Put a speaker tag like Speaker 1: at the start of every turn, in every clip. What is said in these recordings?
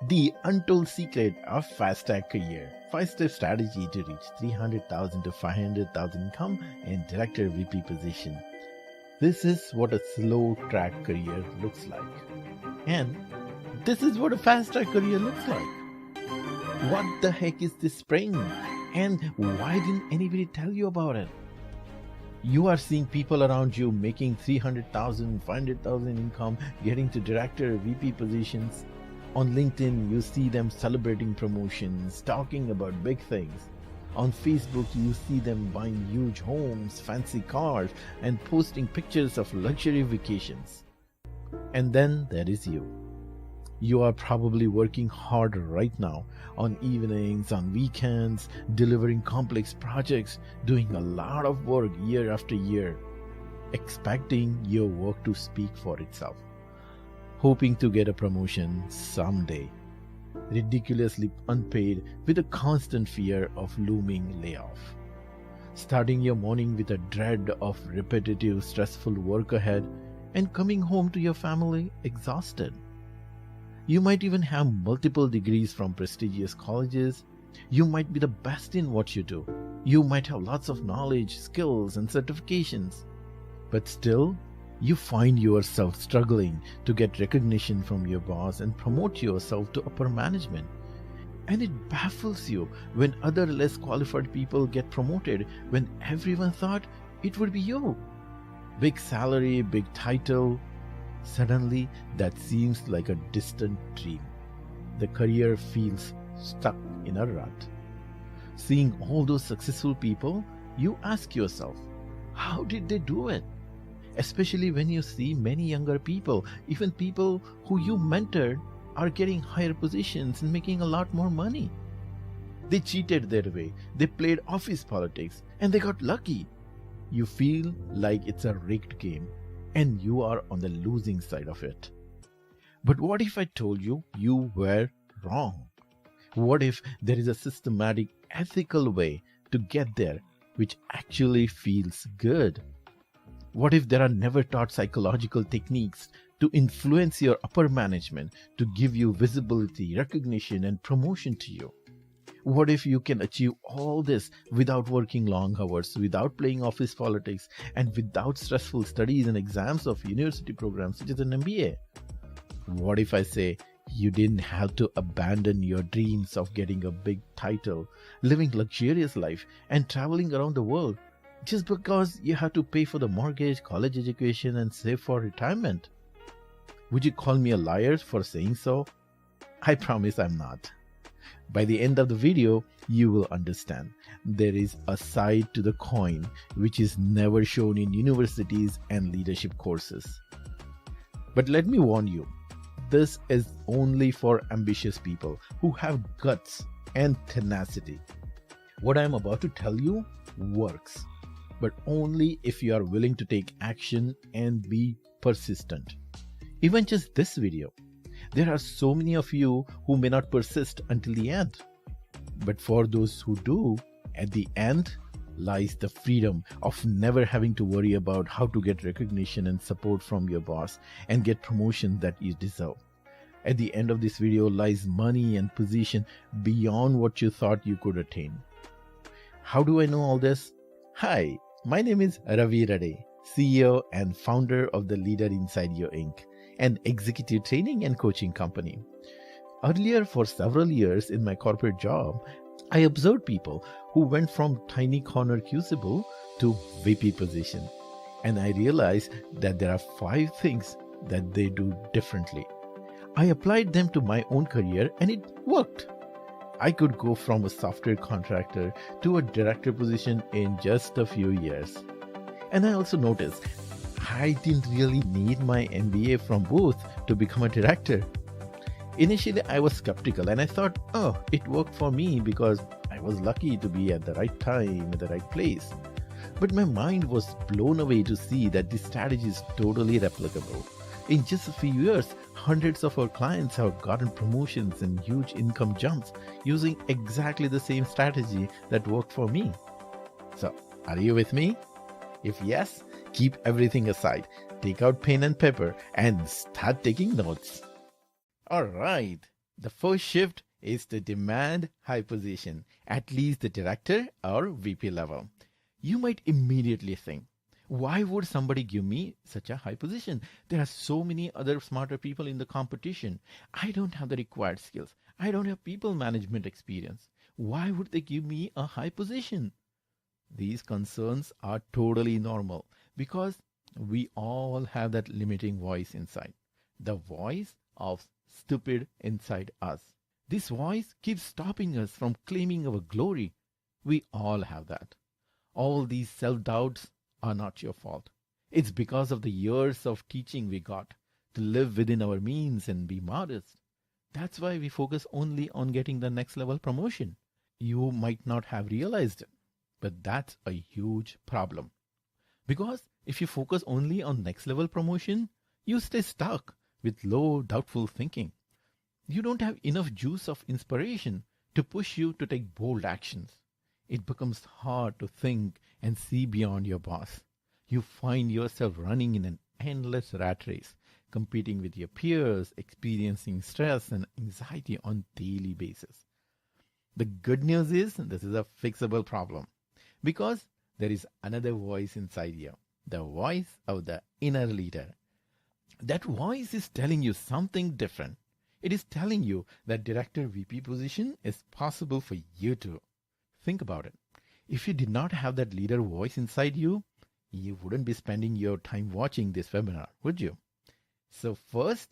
Speaker 1: The untold secret of fast-track career. 5-step strategy to reach 300,000 to 500,000 income in director VP position. This is what a slow track career looks like. And this is what a fast-track career looks like. What the heck is this spring? And why didn't anybody tell you about it? You are seeing people around you making 300,000, 500,000 income, getting to director, VP positions. On LinkedIn, you see them celebrating promotions, talking about big things. On Facebook, you see them buying huge homes, fancy cars, and posting pictures of luxury vacations. And then there is you. You are probably working hard right now on evenings, on weekends, delivering complex projects, doing a lot of work year after year, expecting your work to speak for itself, hoping to get a promotion someday, ridiculously unpaid with a constant fear of looming layoff, starting your morning with a dread of repetitive, stressful work ahead, and coming home to your family exhausted. You might even have multiple degrees from prestigious colleges. You might be the best in what you do. You might have lots of knowledge, skills, and certifications. But still, you find yourself struggling to get recognition from your boss and promote yourself to upper management. And it baffles you when other less qualified people get promoted when everyone thought it would be you. Big salary, big title. Suddenly, that seems like a distant dream. The career feels stuck in a rut. Seeing all those successful people, you ask yourself, how did they do it? Especially when you see many younger people, even people who you mentored, are getting higher positions and making a lot more money. They cheated their way, they played office politics, and they got lucky. You feel like it's a rigged game, and you are on the losing side of it. But what if I told you you were wrong? What if there is a systematic, ethical way to get there which actually feels good? What if there are never taught psychological techniques to influence your upper management, to give you visibility, recognition, and promotion to you? What if you can achieve all this without working long hours, without playing office politics, and without stressful studies and exams of university programs such as an MBA? What if I say you didn't have to abandon your dreams of getting a big title, living luxurious life, and traveling around the world just because you had to pay for the mortgage, college education, and save for retirement? Would you call me a liar for saying so? I promise I'm not. By the end of the video, you will understand there is a side to the coin which is never shown in universities and leadership courses. But let me warn you, this is only for ambitious people who have guts and tenacity. What I am about to tell you works, but only if you are willing to take action and be persistent. Even just this video. There are so many of you who may not persist until the end. But for those who do, at the end lies the freedom of never having to worry about how to get recognition and support from your boss and get promotion that you deserve. At the end of this video lies money and position beyond what you thought you could attain. How do I know all this? Hi, my name is Ravi Rade, CEO and founder of The Leader Inside You Inc., an executive training and coaching company. Earlier, for several years in my corporate job, I observed people who went from tiny corner crucible to VP position. And I realized that there are 5 things that they do differently. I applied them to my own career and it worked. I could go from a software contractor to a director position in just a few years. And I also noticed I didn't really need my MBA from Booth to become a director. Initially, I was skeptical and I thought, oh, it worked for me because I was lucky to be at the right time, at the right place. But my mind was blown away to see that this strategy is totally replicable. In just a few years, hundreds of our clients have gotten promotions and huge income jumps using exactly the same strategy that worked for me. So, are you with me? If yes, keep everything aside, take out pen and paper, and start taking notes. Alright, The first shift is to demand high position, at least the director or VP level. You might immediately think, why would somebody give me such a high position? There are so many other smarter people in the competition. I don't have the required skills. I don't have people management experience. Why would they give me a high position? These concerns are totally normal because we all have that limiting voice inside, the voice of stupid inside us. This voice keeps stopping us from claiming our glory. We all have that. All these self doubts are not your fault. It's because of the years of teaching we got to live within our means and be modest. That's why we focus only on getting the next level promotion. You might not have realized it, but that's a huge problem. Because if you focus only on next level promotion, you stay stuck with low, doubtful thinking. You don't have enough juice of inspiration to push you to take bold actions. It becomes hard to think and see beyond your boss. You find yourself running in an endless rat race, competing with your peers, experiencing stress and anxiety on a daily basis. The good news is this is a fixable problem because there is another voice inside you, the voice of the inner leader. That voice is telling you something different. It is telling you that director VP position is possible for you too. Think about it. If you did not have that leader voice inside you, you wouldn't be spending your time watching this webinar, would you? So first,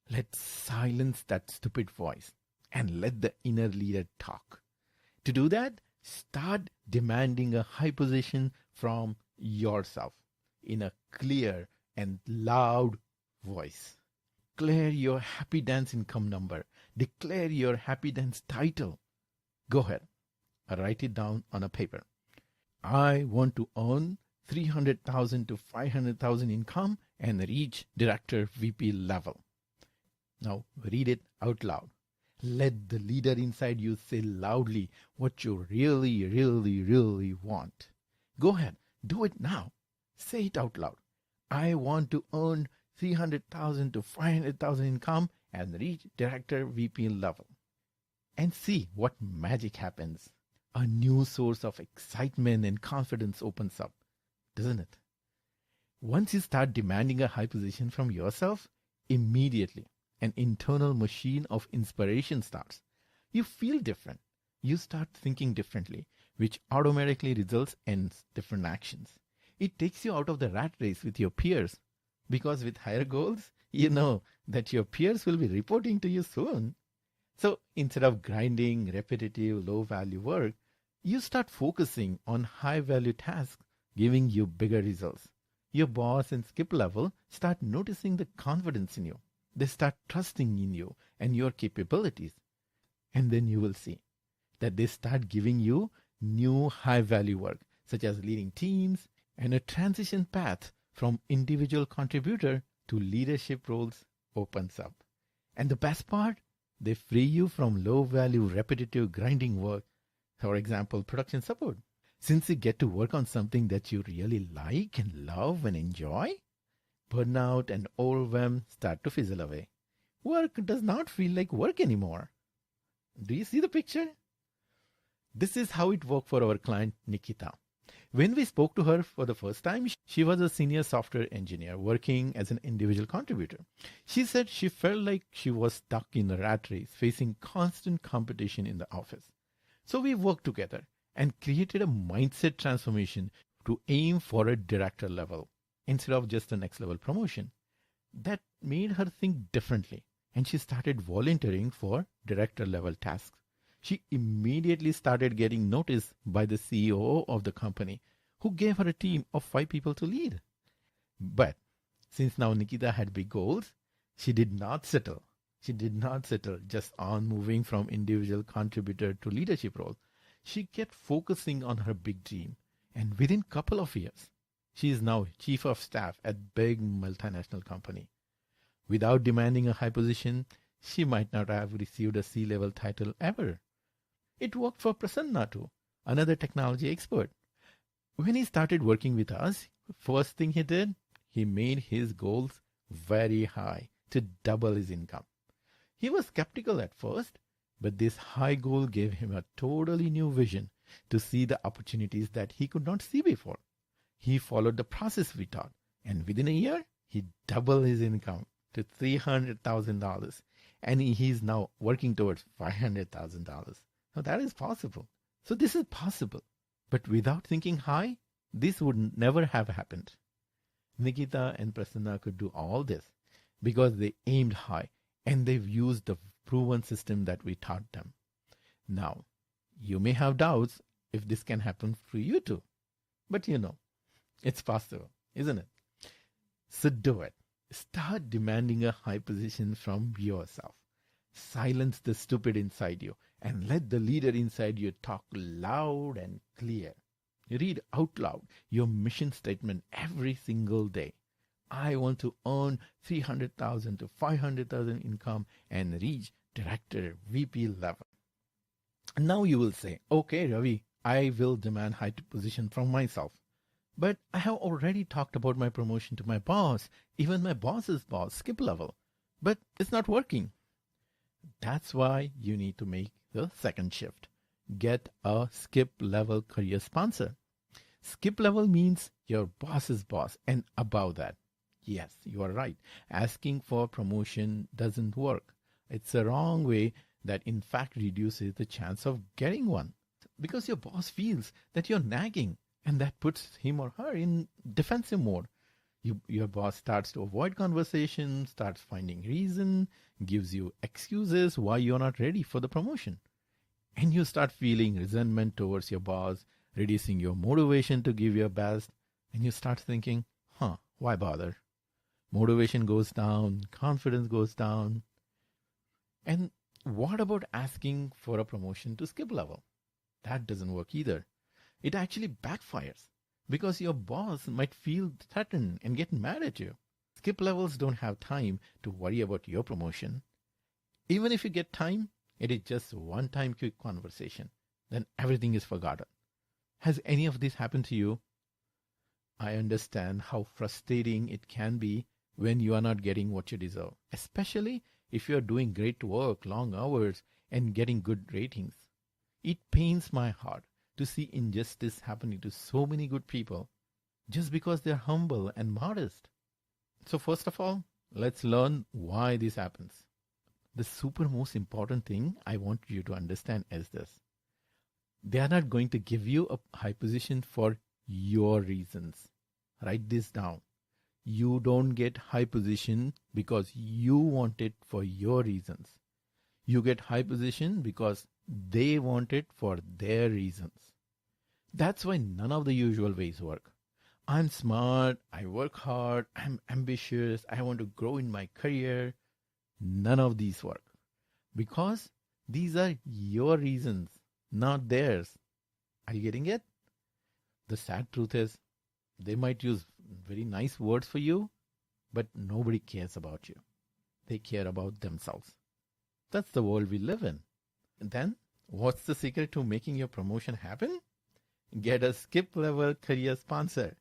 Speaker 1: let's silence that stupid voice and let the inner leader talk. To do that, start demanding a high position from yourself in a clear and loud voice. Declare your happy dance income number. Declare your happy dance title. Go ahead. Write it down on a paper. I want to earn 300,000 to 500,000 income and reach director VP level. Now read it out loud. Let the leader inside you say loudly what you really, really, really want. Go ahead. Do it now. Say it out loud. I want to earn 300,000 to 500,000 income and reach director VP level. And see what magic happens. A new source of excitement and confidence opens up, doesn't it? Once you start demanding a high position from yourself, immediately an internal machine of inspiration starts. You feel different. You start thinking differently, which automatically results in different actions. It takes you out of the rat race with your peers, because with higher goals, you know that your peers will be reporting to you soon. So instead of grinding repetitive low-value work, you start focusing on high-value tasks, giving you bigger results. Your boss and skip level start noticing the confidence in you. They start trusting in you and your capabilities. And then you will see that they start giving you new high-value work, such as leading teams and a transition path from individual contributor to leadership roles opens up. And the best part, they free you from low-value repetitive grinding work, for example, production support. Since you get to work on something that you really like and love and enjoy, burnout and overwhelm start to fizzle away. Work does not feel like work anymore. Do you see the picture? This is how it worked for our client Nikita. When we spoke to her for the first time, she was a senior software engineer working as an individual contributor. She said she felt like she was stuck in a rat race, facing constant competition in the office. So we worked together and created a mindset transformation to aim for a director level instead of just a next level promotion. That made her think differently, and she started volunteering for director level tasks. She immediately started getting noticed by the CEO of the company, who gave her a team of 5 people to lead. But since now Nikita had big goals, she did not settle. She did not settle just on moving from individual contributor to leadership role. She kept focusing on her big dream, and within a couple of years, she is now chief of staff at big multinational company. Without demanding a high position, she might not have received a C-level title ever. It worked for Prasanna too, another technology expert. When he started working with us, first thing he did, he made his goals very high to double his income. He was skeptical at first, but this high goal gave him a totally new vision to see the opportunities that he could not see before. He followed the process we taught, and within a year, he doubled his income to $300,000, and he is now working towards $500,000. Now that is possible. So this is possible. But without thinking high, this would never have happened. Nikita and Prasanna could do all this because they aimed high and they've used the proven system that we taught them. Now, you may have doubts if this can happen for you too. But it's possible, isn't it? So do it. Start demanding a high position from yourself. Silence the stupid inside you and let the leader inside you talk loud and clear. Read out loud your mission statement every single day. I want to earn 300,000 to 500,000 income and reach director VP level. And now you will say, okay, Ravi, I will demand high position from myself. But I have already talked about my promotion to my boss, even my boss's boss, skip level. But it's not working. That's why you need to make the second shift. Get a skip level career sponsor. Skip level means your boss's boss and above that. Yes, you are right. Asking for promotion doesn't work. It's a wrong way that in fact reduces the chance of getting one. Because your boss feels that you're nagging and that puts him or her in defensive mode. Your boss starts to avoid conversation, starts finding reason, gives you excuses why you're not ready for the promotion. And you start feeling resentment towards your boss, reducing your motivation to give your best. And you start thinking, why bother? Motivation goes down, confidence goes down. And what about asking for a promotion to skip level? That doesn't work either. It actually backfires because your boss might feel threatened and get mad at you. Skip levels don't have time to worry about your promotion. Even if you get time, it is just one-time quick conversation. Then everything is forgotten. Has any of this happened to you? I understand how frustrating it can be when you are not getting what you deserve, especially if you are doing great work, long hours, and getting good ratings. It pains my heart to see injustice happening to so many good people just because they're humble and modest. So first of all, let's learn why this happens. The super most important thing I want you to understand is this. They are not going to give you a high position for your reasons. Write this down. You don't get high position because you want it for your reasons. You get high position because they want it for their reasons. That's why none of the usual ways work. I'm smart, I work hard, I'm ambitious, I want to grow in my career. None of these work. Because these are your reasons, not theirs. Are you getting it? The sad truth is, they might use very nice words for you, but nobody cares about you. They care about themselves. That's the world we live in. And then, what's the secret to making your promotion happen? Get a skip level career sponsor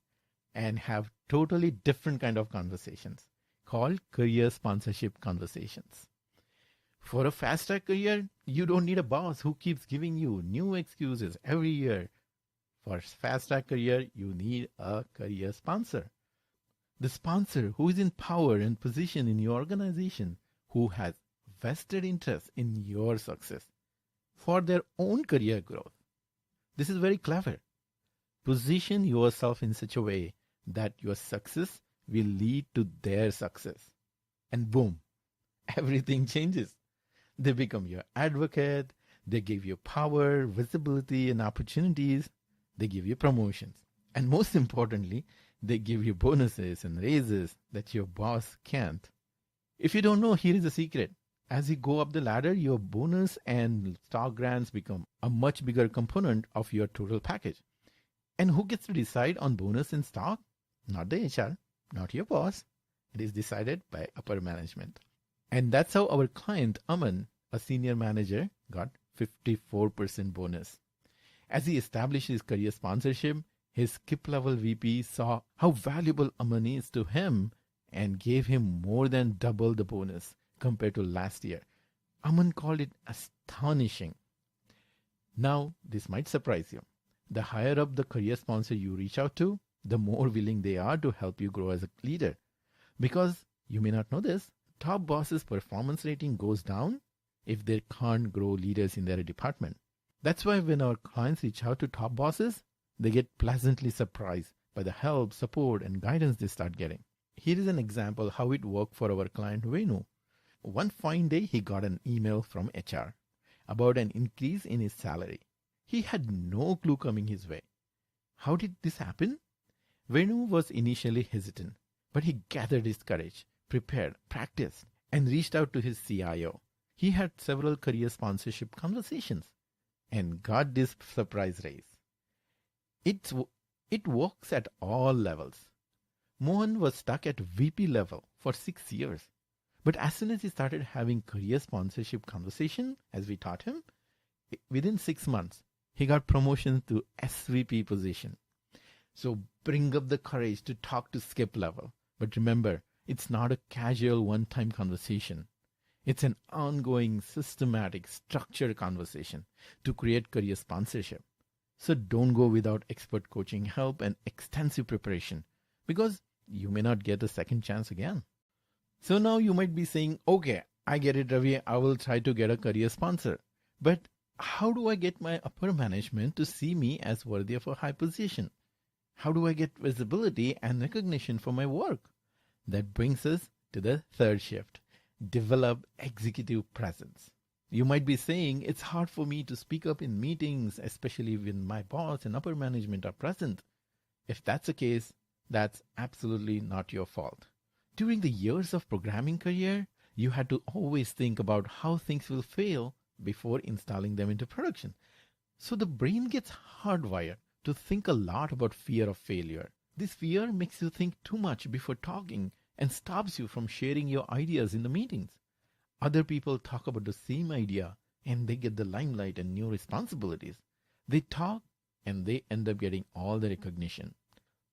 Speaker 1: and have totally different kind of conversations called career sponsorship conversations. For a fast track career, you don't need a boss who keeps giving you new excuses every year. For fast track career, you need a career sponsor. The sponsor who is in power and position in your organization, who has vested interest in your success for their own career growth. This is very clever. Position yourself in such a way that your success will lead to their success. And boom, everything changes. They become your advocate. They give you power, visibility, and opportunities. They give you promotions. And most importantly, they give you bonuses and raises that your boss can't. If you don't know, here is the secret. As you go up the ladder, your bonus and stock grants become a much bigger component of your total package. And who gets to decide on bonus and stock? Not the HR, not your boss. It is decided by upper management. And that's how our client, Aman, a senior manager, got 54% bonus. As he established his career sponsorship, his skip level VP saw how valuable Aman is to him and gave him more than double the bonus compared to last year, Aman called it astonishing. Now, this might surprise you. The higher up the career sponsor you reach out to, the more willing they are to help you grow as a leader. Because you may not know this, top bosses' performance rating goes down if they can't grow leaders in their department. That's why when our clients reach out to top bosses, they get pleasantly surprised by the help, support, and guidance they start getting. Here is an example how it worked for our client Venu. One fine day, he got an email from HR about an increase in his salary. He had no clue coming his way. How did this happen? Venu was initially hesitant, but he gathered his courage, prepared, practiced, and reached out to his CIO. He had several career sponsorship conversations and got this surprise raise. It works at all levels. Mohan was stuck at VP level for 6 years. But as soon as he started having career sponsorship conversation, as we taught him, within 6 months, he got promotion to SVP position. So bring up the courage to talk to skip level. But remember, it's not a casual one-time conversation. It's an ongoing, systematic, structured conversation to create career sponsorship. So don't go without expert coaching help and extensive preparation, because you may not get a second chance again. So now you might be saying, okay, I get it, Ravi. I will try to get a career sponsor. But how do I get my upper management to see me as worthy of a high position? How do I get visibility and recognition for my work? That brings us to the third shift. Develop executive presence. You might be saying, it's hard for me to speak up in meetings, especially when my boss and upper management are present. If that's the case, that's absolutely not your fault. During the years of programming career, you had to always think about how things will fail before installing them into production. So the brain gets hardwired to think a lot about fear of failure. This fear makes you think too much before talking and stops you from sharing your ideas in the meetings. Other people talk about the same idea and they get the limelight and new responsibilities. They talk and they end up getting all the recognition.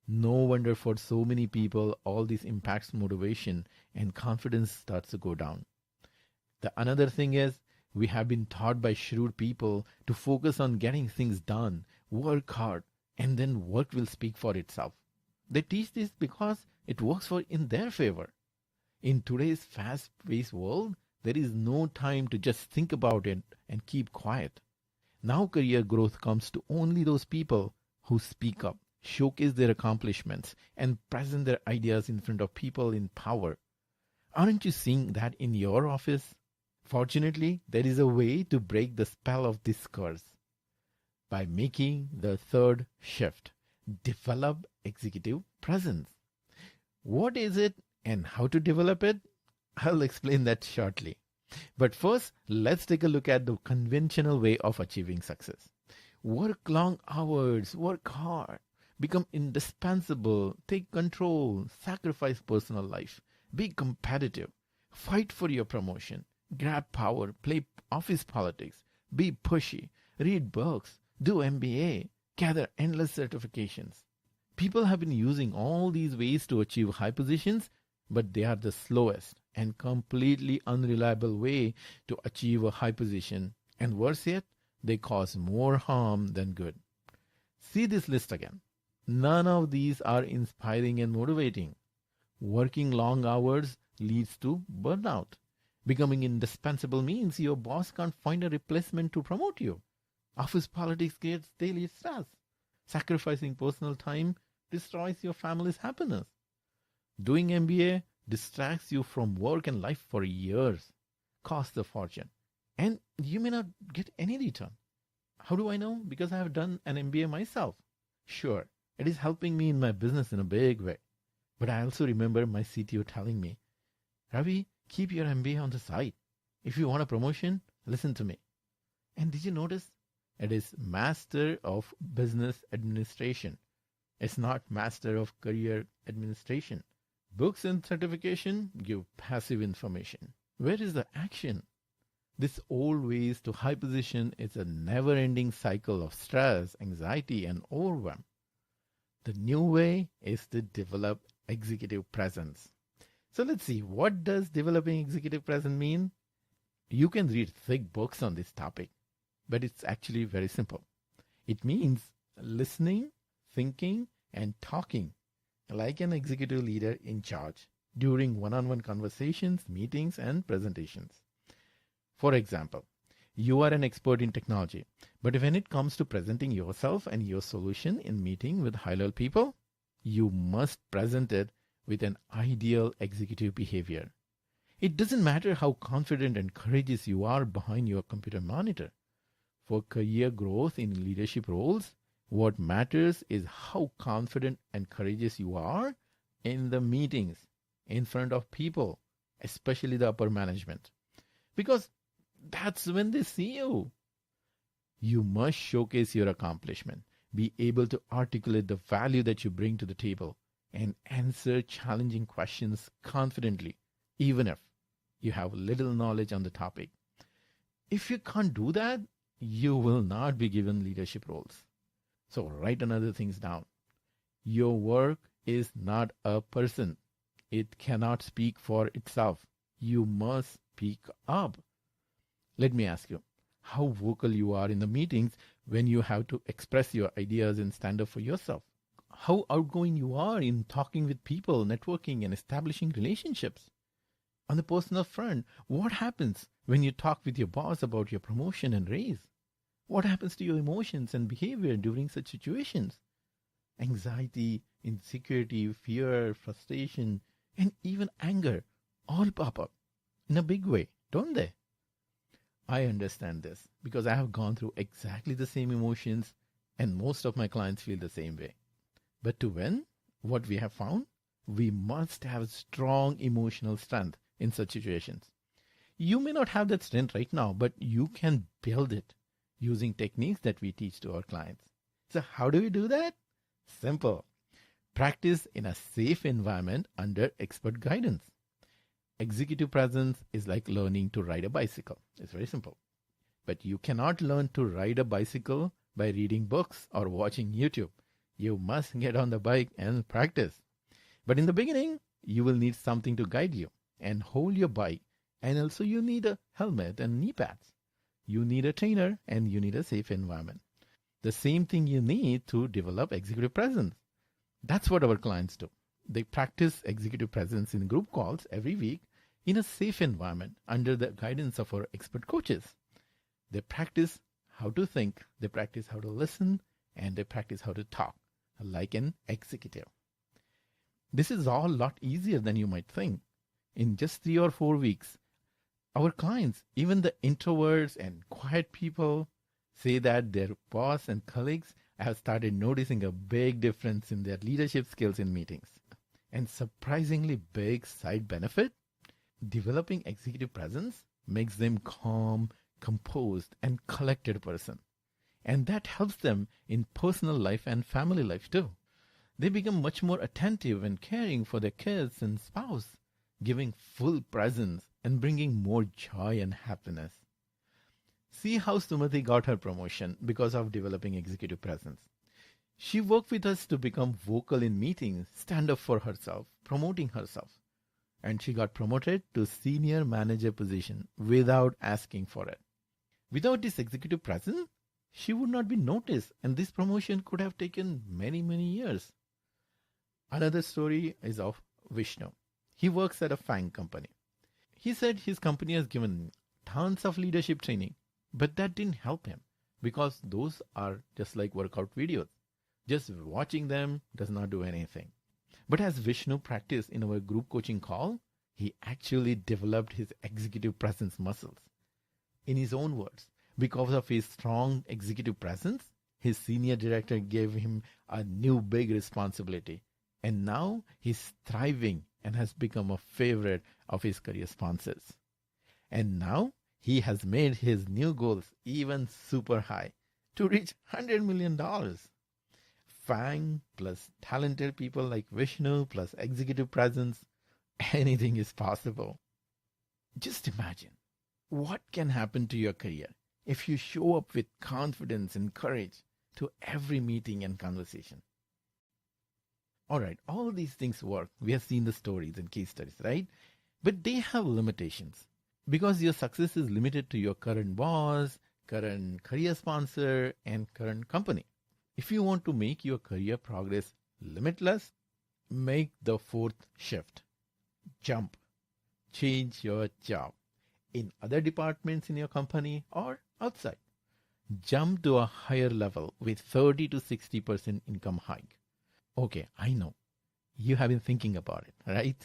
Speaker 1: No wonder for so many people, all this impacts motivation and confidence starts to go down. The another thing is, we have been taught by shrewd people to focus on getting things done, work hard, and then work will speak for itself. They teach this because it works in their favor. In today's fast-paced world, there is no time to just think about it and keep quiet. Now career growth comes to only those people who speak up, showcase their accomplishments, and present their ideas in front of people in power. Aren't you seeing that in your office? Fortunately, there is a way to break the spell of this curse. By making the third shift, develop executive presence. What is it and how to develop it? I'll explain that shortly. But first, let's take a look at the conventional way of achieving success. Work long hours, work hard, become indispensable, take control, sacrifice personal life, be competitive, fight for your promotion, grab power, play office politics, be pushy, read books, do MBA, gather endless certifications. People have been using all these ways to achieve high positions, but they are the slowest and completely unreliable way to achieve a high position. And worse yet, they cause more harm than good. See this list again. None of these are inspiring and motivating. Working long hours leads to burnout. Becoming indispensable means your boss can't find a replacement to promote you. Office politics creates daily stress. Sacrificing personal time destroys your family's happiness. Doing MBA distracts you from work and life for years, costs a fortune, and you may not get any return. How do I know? Because I have done an MBA myself. Sure, it is helping me in my business in a big way. But I also remember my CTO telling me, Ravi, keep your MBA on the side. If you want a promotion, listen to me. And did you notice? It is Master of Business Administration. It's not Master of Career Administration. Books and certification give passive information. Where is the action? This old ways to high position is a never-ending cycle of stress, anxiety, and overwhelm. The new way is to develop executive presence. So let's see, what does developing executive presence mean? You can read thick books on this topic, but it's actually very simple. It means listening, thinking, and talking like an executive leader in charge during one-on-one conversations, meetings, and presentations. For example, you are an expert in technology, but when it comes to presenting yourself and your solution in meeting with high-level people, you must present it with an ideal executive behavior. It doesn't matter how confident and courageous you are behind your computer monitor. For career growth in leadership roles, what matters is how confident and courageous you are in the meetings, in front of people, especially the upper management. Because that's when they see you. You must showcase your accomplishment, be able to articulate the value that you bring to the table, and answer challenging questions confidently, even if you have little knowledge on the topic. If you can't do that, you will not be given leadership roles. So write another things down. Your work is not a person. It cannot speak for itself. You must speak up. Let me ask you, how vocal you are in the meetings when you have to express your ideas and stand up for yourself. How outgoing you are in talking with people, networking, and establishing relationships. On the personal front, what happens when you talk with your boss about your promotion and raise? What happens to your emotions and behavior during such situations? Anxiety, insecurity, fear, frustration, and even anger all pop up in a big way, don't they? I understand this because I have gone through exactly the same emotions, and most of my clients feel the same way. But to win, what we have found, we must have strong emotional strength in such situations. You may not have that strength right now, but you can build it using techniques that we teach to our clients. So how do we do that? Simple. Practice in a safe environment under expert guidance. Executive presence is like learning to ride a bicycle. It's very simple. But you cannot learn to ride a bicycle by reading books or watching YouTube. You must get on the bike and practice. But in the beginning, you will need something to guide you and hold your bike. And also you need a helmet and knee pads. You need a trainer and you need a safe environment. The same thing you need to develop executive presence. That's what our clients do. They practice executive presence in group calls every week in a safe environment under the guidance of our expert coaches. They practice how to think, they practice how to listen, and they practice how to talk like an executive. This is all a lot easier than you might think. In just 3 or 4 weeks, our clients, even the introverts and quiet people, say that their boss and colleagues have started noticing a big difference in their leadership skills in meetings. And surprisingly big side benefit, developing executive presence makes them calm, composed, and collected person. And that helps them in personal life and family life too. They become much more attentive and caring for their kids and spouse, giving full presence and bringing more joy and happiness. See how Sumati got her promotion because of developing executive presence. She worked with us to become vocal in meetings, stand up for herself, promoting herself. And she got promoted to senior manager position without asking for it. Without this executive presence, she would not be noticed, and this promotion could have taken many, many years. Another story is of Vishnu. He works at a FANG company. He said his company has given tons of leadership training, but that didn't help him because those are just like workout videos. Just watching them does not do anything. But as Vishnu practiced in our group coaching call, he actually developed his executive presence muscles. In his own words, because of his strong executive presence, his senior director gave him a new big responsibility. And now he's thriving and has become a favorite of his career sponsors. And now he has made his new goals even super high to reach $100 million. FANG plus talented people like Vishnu plus executive presence, anything is possible. Just imagine what can happen to your career if you show up with confidence and courage to every meeting and conversation. All right, all these things work. We have seen the stories and case studies, right? But they have limitations. because your success is limited to your current boss, current career sponsor, and current company. If you want to make your career progress limitless, make the fourth shift. Jump. Change your job in other departments in your company or outside. Jump to a higher level with 30 to 60% income hike. Okay, I know. You have been thinking about it, right?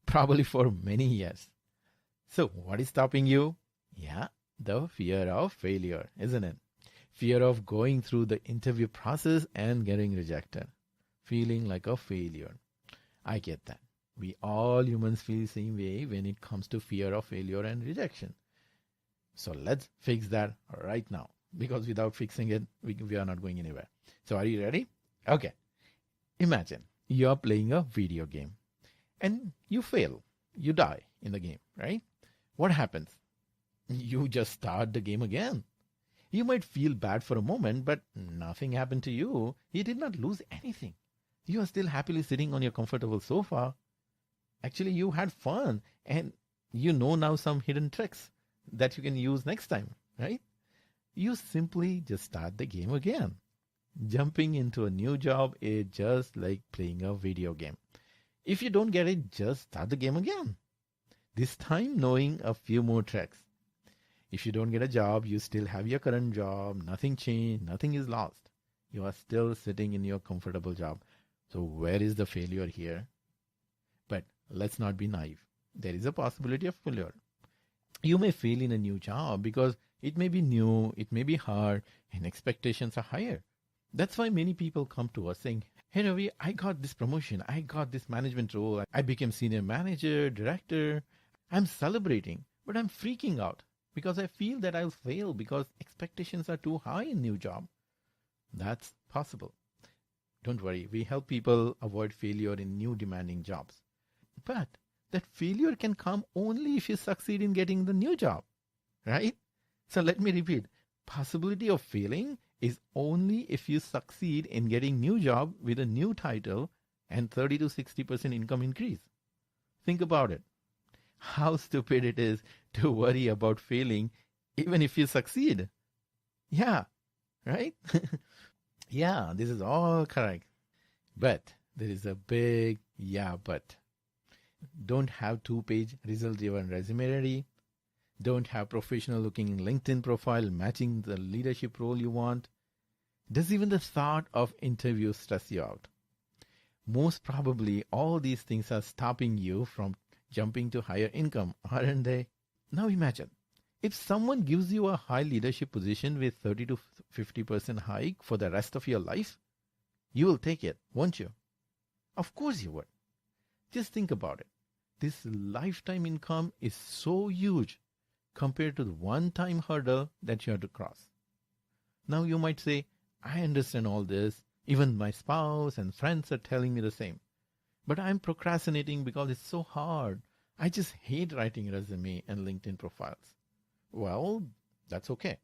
Speaker 1: Probably for many years. So, what is stopping you? Yeah, the fear of failure, isn't it? Fear of going through the interview process and getting rejected. Feeling like a failure. I get that. We all humans feel the same way when it comes to fear of failure and rejection. So let's fix that right now. Because without fixing it, we are not going anywhere. So are you ready? Okay. Imagine you are playing a video game and you fail. You die in the game, right? What happens? You just start the game again. You might feel bad for a moment, but nothing happened to you. You did not lose anything. You are still happily sitting on your comfortable sofa. Actually, you had fun and you know now some hidden tricks that you can use next time, right? You simply just start the game again. Jumping into a new job is just like playing a video game. If you don't get it, just start the game again. This time knowing a few more tricks. If you don't get a job, you still have your current job. Nothing changed. Nothing is lost. You are still sitting in your comfortable job. So where is the failure here? But let's not be naive. There is a possibility of failure. You may fail in a new job because it may be new, it may be hard, and expectations are higher. That's why many people come to us saying, hey Ravi, I got this promotion, I got this management role, I became senior manager, director. I'm celebrating, but I'm freaking out because I feel that I'll fail because expectations are too high in new job. That's possible. Don't worry, we help people avoid failure in new demanding jobs. But that failure can come only if you succeed in getting the new job, right? So let me repeat. Possibility of failing is only if you succeed in getting new job with a new title and 30 to 60% income increase. Think about it. How stupid it is to worry about failing even if you succeed. Yeah, right? Yeah, this is all correct. But there is a big yeah but. Don't have 2-page result-driven resume ready. Don't have professional-looking LinkedIn profile matching the leadership role you want. Does even the thought of interview stress you out? Most probably, all these things are stopping you from jumping to higher income, aren't they? Now imagine, if someone gives you a high leadership position with 30 to 50% hike for the rest of your life, you will take it, won't you? Of course you would. Just think about it. This lifetime income is so huge compared to the one-time hurdle that you have to cross. Now you might say, I understand all this. Even my spouse and friends are telling me the same. But I'm procrastinating because it's so hard. I just hate writing resume and LinkedIn profiles. Well, that's okay.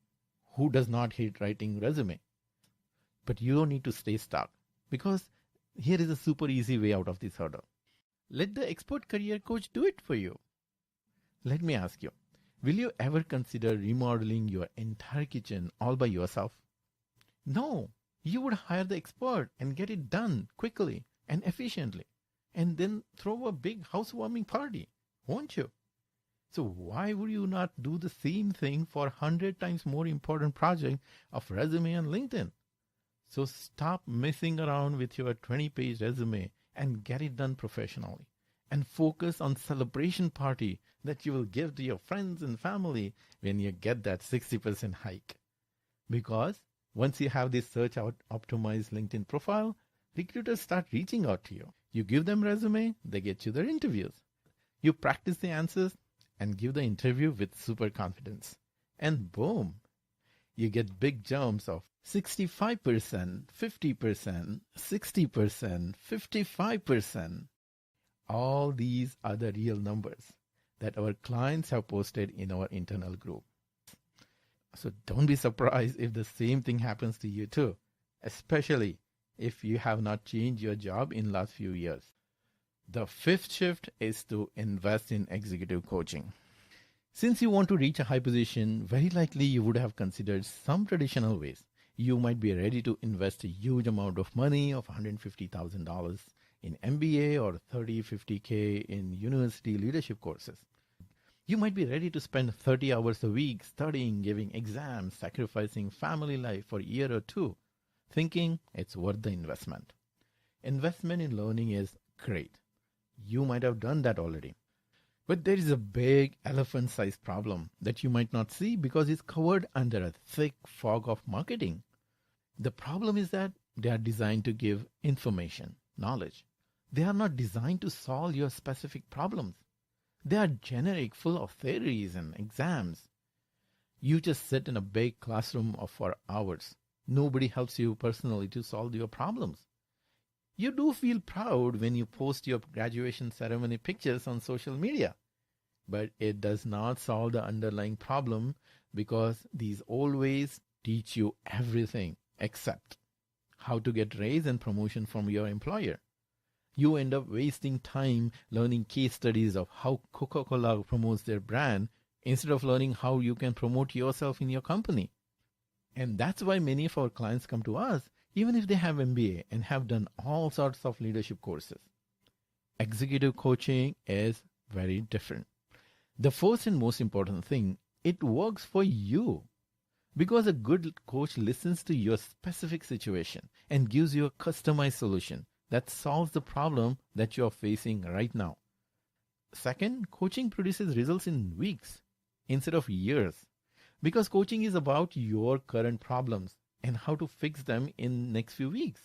Speaker 1: Who does not hate writing resume? But you don't need to stay stuck because here is a super easy way out of this hurdle. Let the expert career coach do it for you. Let me ask you, will you ever consider remodeling your entire kitchen all by yourself? No, you would hire the expert and get it done quickly and efficiently, and then throw a big housewarming party, won't you? So why would you not do the same thing for 100 times more important project of resume and LinkedIn? So stop messing around with your 20-page resume and get it done professionally. And focus on celebration party that you will give to your friends and family when you get that 60% hike. Because once you have this search out optimized LinkedIn profile, recruiters start reaching out to you. You give them resume, they get you their interviews. You practice the answers and give the interview with super confidence. And boom, you get big jumps of 65%, 50%, 60%, 55%. All these are the real numbers that our clients have posted in our internal group. So don't be surprised if the same thing happens to you too, especially if you have not changed your job in last few years. The fifth shift is to invest in executive coaching. Since you want to reach a high position, very likely you would have considered some traditional ways. You might be ready to invest a huge amount of money of $150,000 in MBA or 30, 50K in university leadership courses. You might be ready to spend 30 hours a week studying, giving exams, sacrificing family life for a year or two, thinking it's worth the investment. Investment in learning is great. You might have done that already. But there is a big elephant-sized problem that you might not see because it's covered under a thick fog of marketing. The problem is that they are designed to give information, knowledge. They are not designed to solve your specific problems. They are generic, full of theories and exams. You just sit in a big classroom for hours. Nobody helps you personally to solve your problems. You do feel proud when you post your graduation ceremony pictures on social media, but it does not solve the underlying problem because these always teach you everything except how to get raise and promotion from your employer. You end up wasting time learning case studies of how Coca-Cola promotes their brand instead of learning how you can promote yourself in your company. And that's why many of our clients come to us, even if they have MBA and have done all sorts of leadership courses. Executive coaching is very different. The first and most important thing, it works for you. Because a good coach listens to your specific situation and gives you a customized solution that solves the problem that you are facing right now. Second, coaching produces results in weeks instead of years. Because coaching is about your current problems and how to fix them in next few weeks.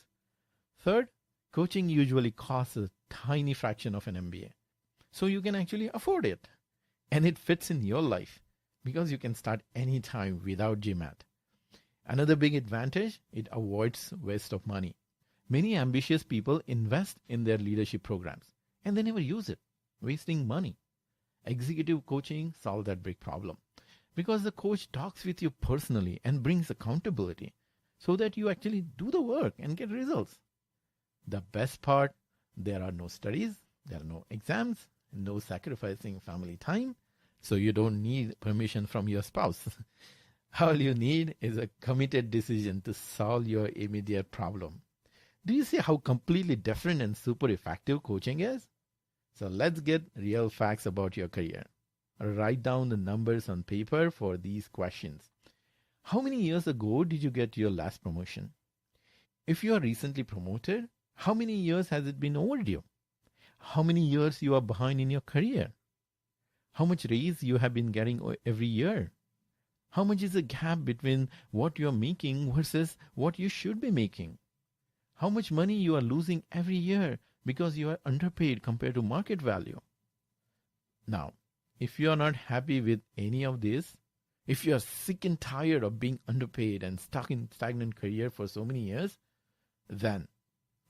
Speaker 1: Third, coaching usually costs a tiny fraction of an MBA. So you can actually afford it. And it fits in your life because you can start anytime without GMAT. Another big advantage, it avoids waste of money. Many ambitious people invest in their leadership programs and they never use it, wasting money. Executive coaching solves that big problem because the coach talks with you personally and brings accountability so that you actually do the work and get results. The best part, there are no studies, there are no exams, no sacrificing family time, so you don't need permission from your spouse. All you need is a committed decision to solve your immediate problem. Do you see how completely different and super effective coaching is? So let's get real facts about your career. Write down the numbers on paper for these questions. How many years ago did you get your last promotion? If you are recently promoted, how many years has it been overdue? How many years you are behind in your career? How much raise you have been getting every year? How much is the gap between what you are making versus what you should be making? How much money you are losing every year because you are underpaid compared to market value? Now, if you are not happy with any of this, if you are sick and tired of being underpaid and stuck in stagnant career for so many years, then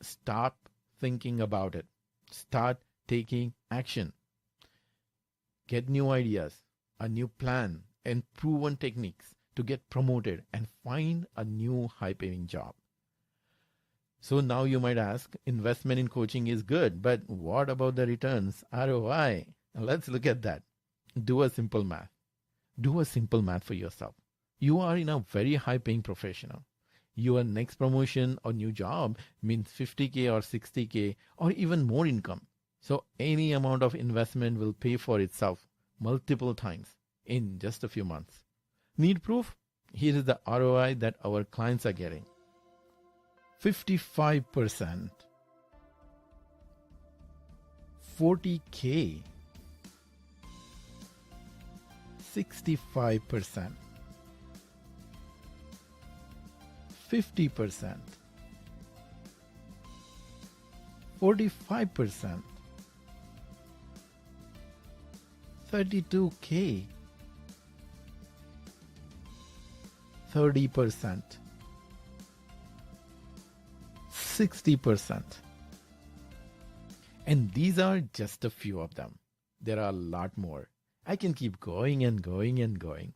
Speaker 1: stop thinking about it. Start taking action. Get new ideas, a new plan, and proven techniques to get promoted and find a new high-paying job. So now you might ask, investment in coaching is good, but what about the returns, ROI? Let's look at that. Do a simple math. Do a simple math for yourself. You are in a very high-paying professional. Your next promotion or new job means 50K or 60K or even more income. So any amount of investment will pay for itself multiple times in just a few months. Need proof? Here is the ROI that our clients are getting. 55%, 40K, 65%, 50%, 45%, 32K, 30%, 60%. And these are just a few of them. There are a lot more. I can keep going and going and going.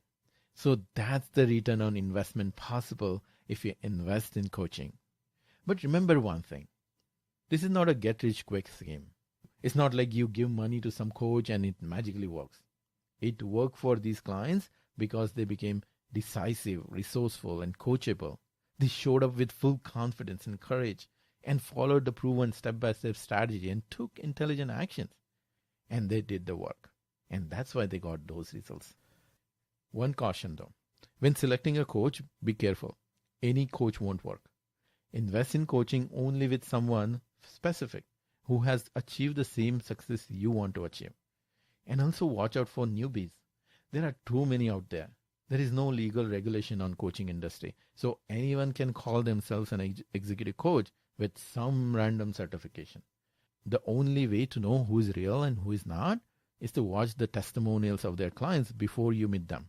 Speaker 1: So that's the return on investment possible if you invest in coaching. But remember one thing. This is not a get-rich-quick scheme. It's not like you give money to some coach and it magically works. It worked for these clients because they became decisive, resourceful, and coachable. They showed up with full confidence and courage and followed the proven step by step strategy and took intelligent actions. And they did the work. And that's why they got those results. One caution though, when selecting a coach, be careful. Any coach won't work. Invest in coaching only with someone specific who has achieved the same success you want to achieve. And also watch out for newbies. There are too many out there. There is no legal regulation on coaching industry. So anyone can call themselves an executive coach with some random certification. The only way to know who is real and who is not is to watch the testimonials of their clients before you meet them.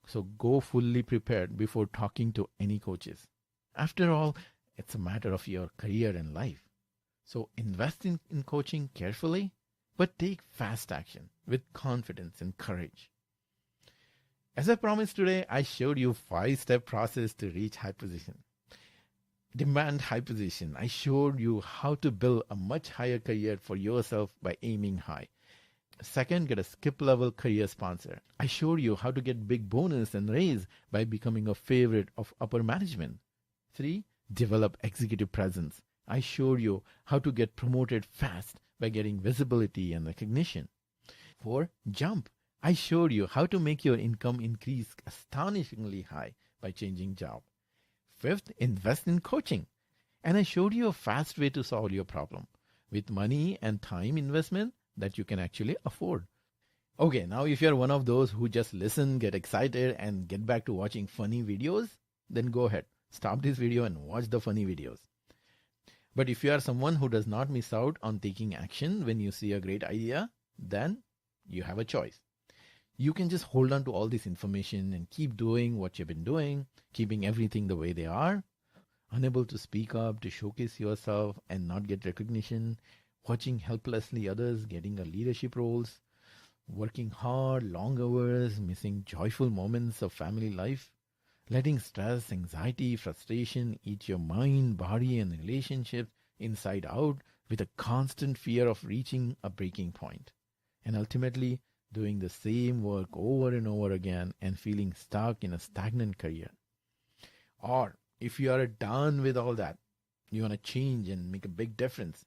Speaker 1: So go fully prepared before talking to any coaches. After all, it's a matter of your career and life. So invest in coaching carefully, but take fast action with confidence and courage. As I promised today, I showed you 5-step process to reach high position. Demand high position. I showed you how to build a much higher career for yourself by aiming high. Second, get a skip level career sponsor. I showed you how to get big bonus and raise by becoming a favorite of upper management. 3, develop executive presence. I showed you how to get promoted fast by getting visibility and recognition. 4, jump. I showed you how to make your income increase astonishingly high by changing job. 5th, invest in coaching. And I showed you a fast way to solve your problem with money and time investment that you can actually afford. Okay, now if you're one of those who just listen, get excited, and get back to watching funny videos, then go ahead. Stop this video and watch the funny videos. But if you are someone who does not miss out on taking action when you see a great idea, then you have a choice. You can just hold on to all this information and keep doing what you've been doing, keeping everything the way they are, unable to speak up, to showcase yourself and not get recognition, watching helplessly others getting a leadership roles, working hard, long hours, missing joyful moments of family life, letting stress, anxiety, frustration eat your mind, body, and relationships inside out with a constant fear of reaching a breaking point, and ultimately doing the same work over and over again and feeling stuck in a stagnant career. Or if you are done with all that, you want to change and make a big difference,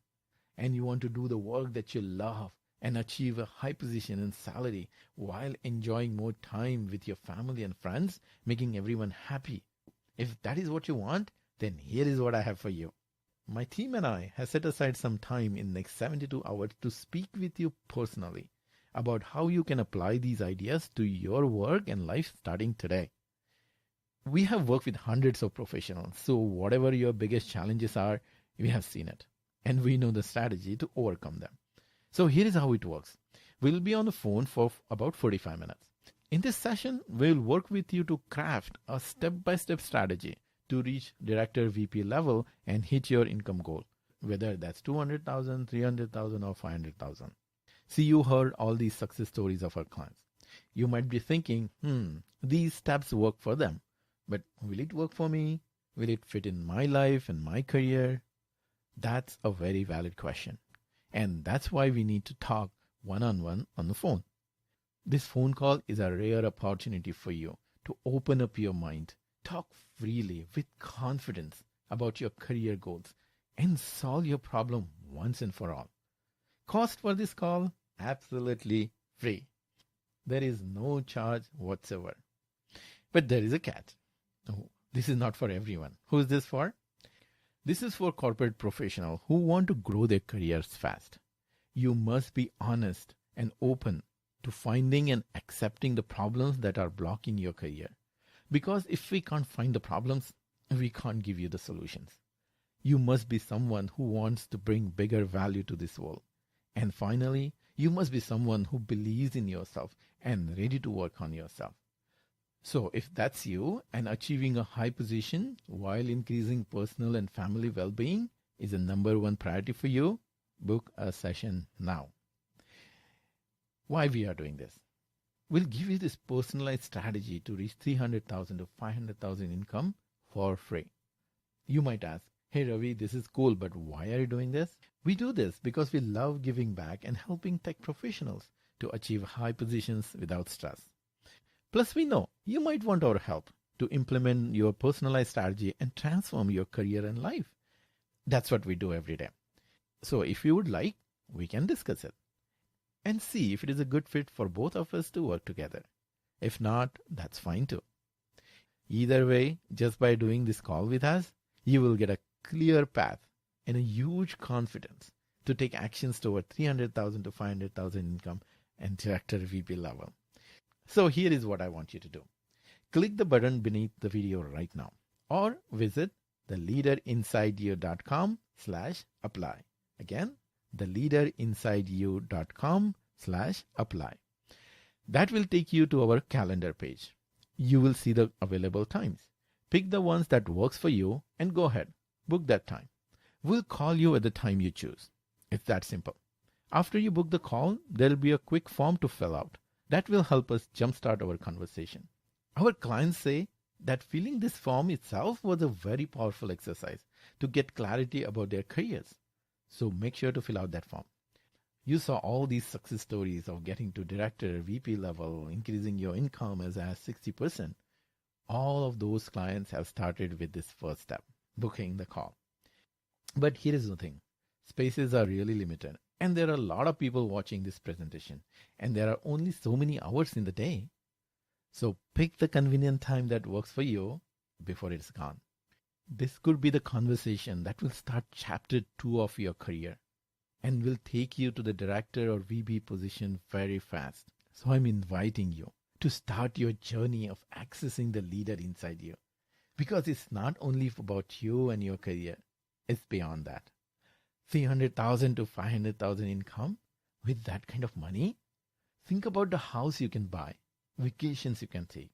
Speaker 1: and you want to do the work that you love and achieve a high position and salary while enjoying more time with your family and friends, making everyone happy. If that is what you want, then here is what I have for you. My team and I have set aside some time in the next 72 hours to speak with you personally about how you can apply these ideas to your work and life starting today. We have worked with hundreds of professionals, so whatever your biggest challenges are, we have seen it, and we know the strategy to overcome them. So here is how it works. We'll be on the phone for about 45 minutes. In this session, we'll work with you to craft a step-by-step strategy to reach director VP level and hit your income goal, whether that's 200,000, 300,000 or 500,000. See, you heard all these success stories of our clients. You might be thinking, these steps work for them, but will it work for me? Will it fit in my life and my career? That's a very valid question. And that's why we need to talk one-on-one on the phone. This phone call is a rare opportunity for you to open up your mind, talk freely with confidence about your career goals, and solve your problem once and for all. Cost for this call? Absolutely free. There is no charge whatsoever. But there is a catch. Oh, this is not for everyone. Who is this for? This is for corporate professionals who want to grow their careers fast. You must be honest and open to finding and accepting the problems that are blocking your career. Because if we can't find the problems, we can't give you the solutions. You must be someone who wants to bring bigger value to this world. And finally, you must be someone who believes in yourself and ready to work on yourself. So if that's you and achieving a high position while increasing personal and family well-being is the number one priority for you, book a session now. Why we are doing this? We'll give you this personalized strategy to reach 300,000 to 500,000 income for free. You might ask, hey Ravi, this is cool, but why are you doing this? We do this because we love giving back and helping tech professionals to achieve high positions without stress. Plus, we know you might want our help to implement your personalized strategy and transform your career and life. That's what we do every day. So, if you would like, we can discuss it and see if it is a good fit for both of us to work together. If not, that's fine too. Either way, just by doing this call with us, you will get a clear path and a huge confidence to take actions toward 300,000 to 500,000 income and director VP level. So here is what I want you to do. Click the button beneath the video right now or visit theleaderinsideyou.com/apply. Again, theleaderinsideyou.com/apply. That will take you to our calendar page. You will see the available times. Pick the ones that works for you and go ahead. Book that time. We'll call you at the time you choose. It's that simple. After you book the call, there'll be a quick form to fill out. That will help us jumpstart our conversation. Our clients say that filling this form itself was a very powerful exercise to get clarity about their careers. So make sure to fill out that form. You saw all these success stories of getting to director, VP level, increasing your income as 60%. All of those clients have started with this first step, booking the call. But here is the thing. Spaces are really limited. And there are a lot of people watching this presentation. And there are only so many hours in the day. So pick the convenient time that works for you before it's gone. This could be the conversation that will start chapter 2 of your career and will take you to the director or VP position very fast. So I'm inviting you to start your journey of accessing the leader inside you. Because it's not only about you and your career, it's beyond that. 300,000 to 500,000 income with that kind of money? Think about the house you can buy, vacations you can take,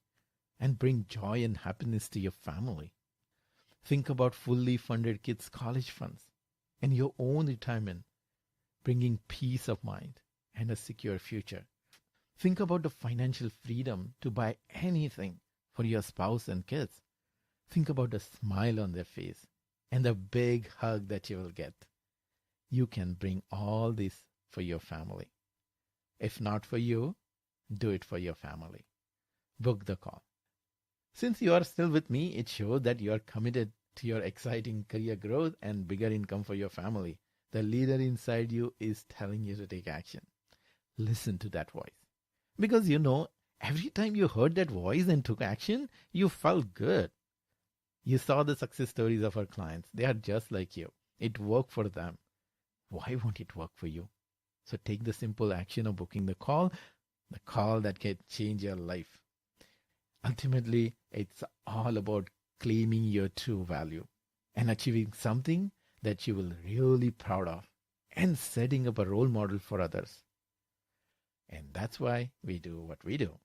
Speaker 1: and bring joy and happiness to your family. Think about fully funded kids' college funds and your own retirement, bringing peace of mind and a secure future. Think about the financial freedom to buy anything for your spouse and kids. Think about the smile on their face and the big hug that you will get. You can bring all this for your family. If not for you, do it for your family. Book the call. Since you are still with me, it shows that you are committed to your exciting career growth and bigger income for your family. The leader inside you is telling you to take action. Listen to that voice. Because you know, every time you heard that voice and took action, you felt good. You saw the success stories of our clients. They are just like you. It worked for them. Why won't it work for you? So take the simple action of booking the call that can change your life. Ultimately, it's all about claiming your true value and achieving something that you will really proud of and setting up a role model for others. And that's why we do what we do.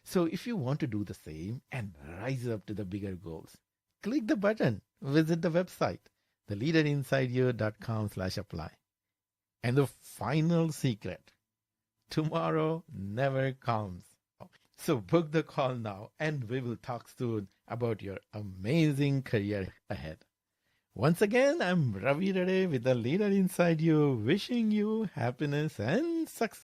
Speaker 1: So if you want to do the same and rise up to the bigger goals, click the button, visit the website, theleaderinsideyou.com/apply. And the final secret, tomorrow never comes. So book the call now and we will talk soon about your amazing career ahead. Once again, I'm Ravi today with the Leader Inside You, wishing you happiness and success.